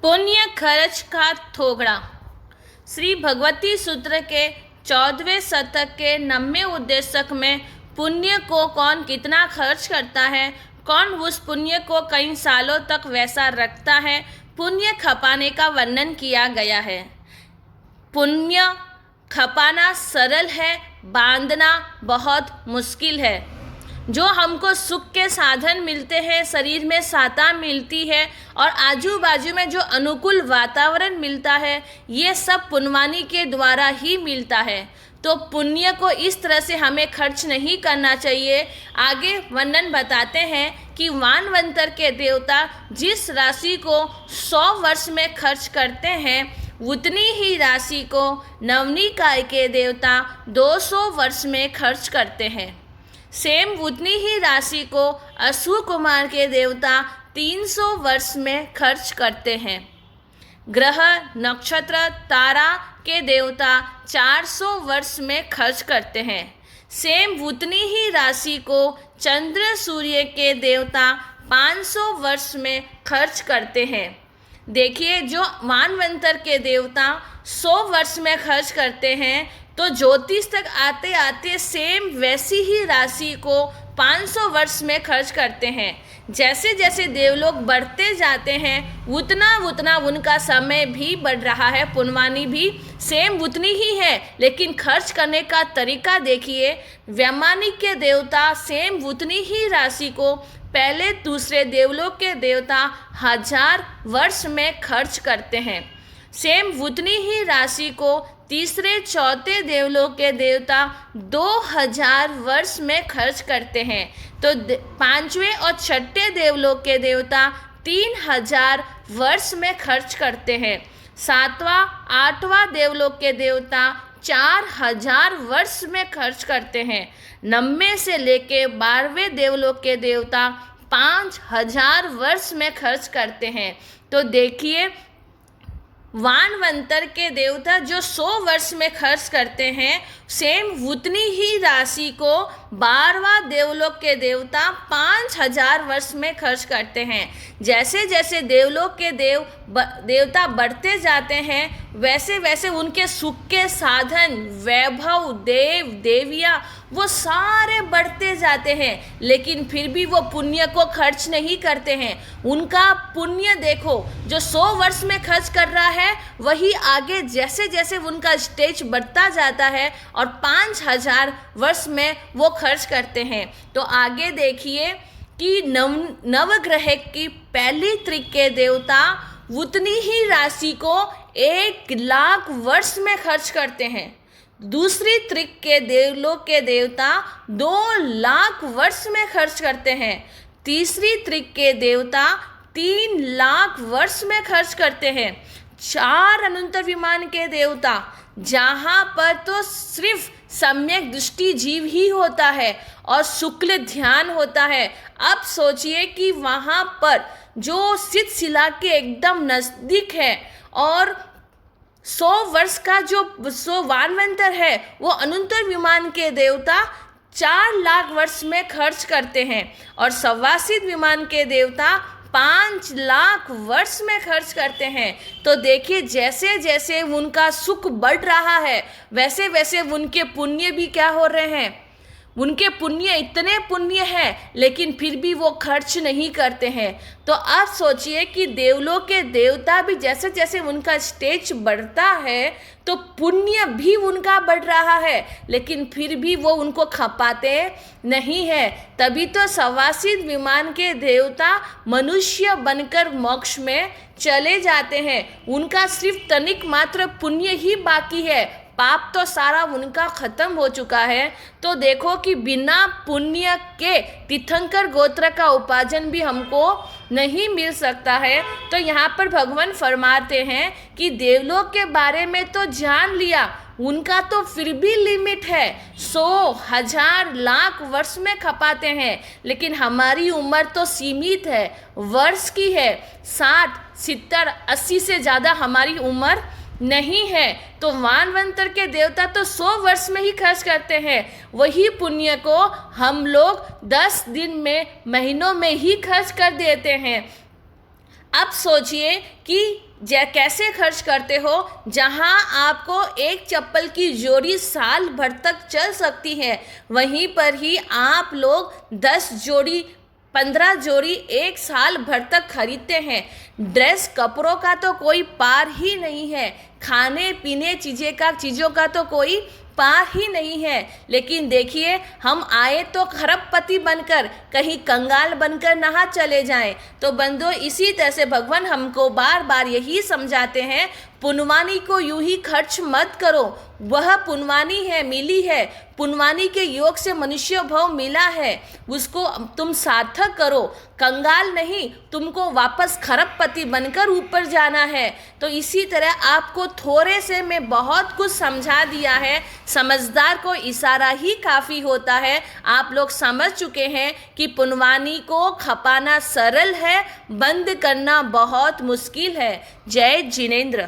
पुण्य खर्च का थोगड़ा। श्री भगवती सूत्र के 14वें शतक के 90वें उद्देशक में पुण्य को कौन कितना खर्च करता है, कौन उस पुण्य को कई सालों तक वैसा रखता है, पुण्य खपाने का वर्णन किया गया है। पुण्य खपाना सरल है, बांधना बहुत मुश्किल है। जो हमको सुख के साधन मिलते हैं, शरीर में सत्ता मिलती है और आजू बाजू में जो अनुकूल वातावरण मिलता है, ये सब पुण्यवानी के द्वारा ही मिलता है। तो पुण्य को इस तरह से हमें खर्च नहीं करना चाहिए। आगे वर्णन बताते हैं कि वानवंतर के देवता जिस राशि को 100 वर्ष में खर्च करते हैं, उतनी ही राशि को नवनिकाय के देवता 200 वर्ष में खर्च करते हैं। सेम उतनी ही राशि को अश्व कुमार के देवता 300 वर्ष में खर्च करते हैं। ग्रह, नक्षत्र, तारा के देवता 400 वर्ष में खर्च करते हैं। सेम उतनी ही राशि को चंद्र सूर्य के देवता 500 वर्ष में खर्च करते हैं। देखिए, जो मानवंतर के देवता 100 वर्ष में खर्च करते हैं, तो ज्योतिष तक आते आते सेम वैसी ही राशि को 500 वर्ष में खर्च करते हैं। जैसे जैसे देवलोक बढ़ते जाते हैं, उतना उतना उनका समय भी बढ़ रहा है। पुण्यवानी भी सेम उतनी ही है, लेकिन खर्च करने का तरीका देखिए। वैमानिक के देवता सेम उतनी ही राशि को पहले दूसरे देवलोक के देवता 1000 वर्ष में खर्च करते हैं। सेम उतनी ही राशि को तीसरे चौथे देवलोक के देवता 2000 वर्ष में खर्च करते हैं। तो पांचवें और छठे देवलोक के देवता 3000 वर्ष में खर्च करते हैं। सातवां आठवां देवलोक के देवता 4000 वर्ष में खर्च करते हैं। 90 से लेके 12वें देवलोक के देवता 5000 वर्ष में खर्च करते हैं। तो देखिए, वानवंतर के देवता जो 100 वर्ष में खर्च करते हैं, सेम उतनी ही राशि को 12वां देवलोक के देवता 5000 वर्ष में खर्च करते हैं। जैसे जैसे देवलोक के देवता बढ़ते जाते हैं, वैसे वैसे उनके सुख के साधन, वैभव, देव देवियाँ, वो सारे बढ़ते जाते हैं, लेकिन फिर भी वो पुण्य को खर्च नहीं करते हैं। उनका पुण्य देखो, जो 100 वर्ष में खर्च कर रहा है, वही आगे जैसे जैसे उनका स्टेज बढ़ता जाता है और 5000 वर्ष में वो खर्च करते हैं। तो आगे देखिए कि नवग्रह की पहली त्रिक के देवता उतनी ही राशि को 1,00,000 वर्ष में खर्च करते हैं। दूसरी त्रिक के देवलोक के देवता 2,00,000 वर्ष में खर्च करते हैं। तीसरी त्रिक के देवता 3,00,000 वर्ष में खर्च करते हैं। 4 अनंतर विमान के देवता, जहाँ पर तो सिर्फ सम्यक दृष्टि जीव ही होता है और शुक्ल ध्यान होता है। अब सोचिए कि वहाँ पर जो सिद्ध शिला के एकदम नज़दीक है और 100 वर्ष का जो वानवंतर है, वो अनंतर विमान के देवता 4,00,000 वर्ष में खर्च करते हैं और सवासित विमान के देवता 5,00,000 वर्ष में खर्च करते हैं। तो देखिए, जैसे जैसे उनका सुख बढ़ रहा है, वैसे वैसे उनके पुण्य भी क्या हो रहे हैं। उनके पुण्य इतने पुण्य हैं, लेकिन फिर भी वो खर्च नहीं करते हैं। तो आप सोचिए कि देवलोक के देवता भी जैसे जैसे उनका स्टेज बढ़ता है, तो पुण्य भी उनका बढ़ रहा है, लेकिन फिर भी वो उनको खपाते नहीं है। तभी तो सवासित विमान के देवता मनुष्य बनकर मोक्ष में चले जाते हैं। उनका सिर्फ तनिक मात्र पुण्य ही बाकी है, पाप तो सारा उनका खत्म हो चुका है। तो देखो कि बिना पुण्य के तीर्थंकर गोत्र का उपार्जन भी हमको नहीं मिल सकता है। तो यहाँ पर भगवान फरमाते हैं कि देवलोक के बारे में तो जान लिया, उनका तो फिर भी लिमिट है। 100, 1000, लाख वर्ष में खपाते हैं, लेकिन हमारी उम्र तो सीमित है, वर्ष की है। 60, 70, 80 से ज़्यादा हमारी उम्र नहीं है। तो वानवंतर के देवता तो 100 वर्ष में ही खर्च करते हैं। वही पुण्य को हम लोग 10 दिन में, महीनों में ही खर्च कर देते हैं। अब सोचिए कि कैसे खर्च करते हो। जहां आपको एक चप्पल की जोड़ी साल भर तक चल सकती है, वहीं पर ही आप लोग 10 जोड़ी 15 जोड़ी एक साल भर तक खरीदते हैं। ड्रेस कपड़ों का तो कोई पार ही नहीं है, खाने पीने चीज़ों का तो कोई पार ही नहीं है। लेकिन देखिए, हम आए तो खरबपति बनकर, कहीं कंगाल बनकर ना चले जाएं। तो बंदो, इसी तरह से भगवान हमको बार बार यही समझाते हैं, पुनवानी को यूं ही खर्च मत करो। वह पुनवानी है, मिली है, पुनवानी के योग से मनुष्य भाव मिला है, उसको तुम सार्थक करो। कंगाल नहीं, तुमको वापस खरबपति बनकर ऊपर जाना है। तो इसी तरह आपको थोड़े से में बहुत कुछ समझा दिया है। समझदार को इशारा ही काफ़ी होता है। आप लोग समझ चुके हैं कि पुनवानी को खपाना सरल है, बंद करना बहुत मुश्किल है। जय जिनेंद्र।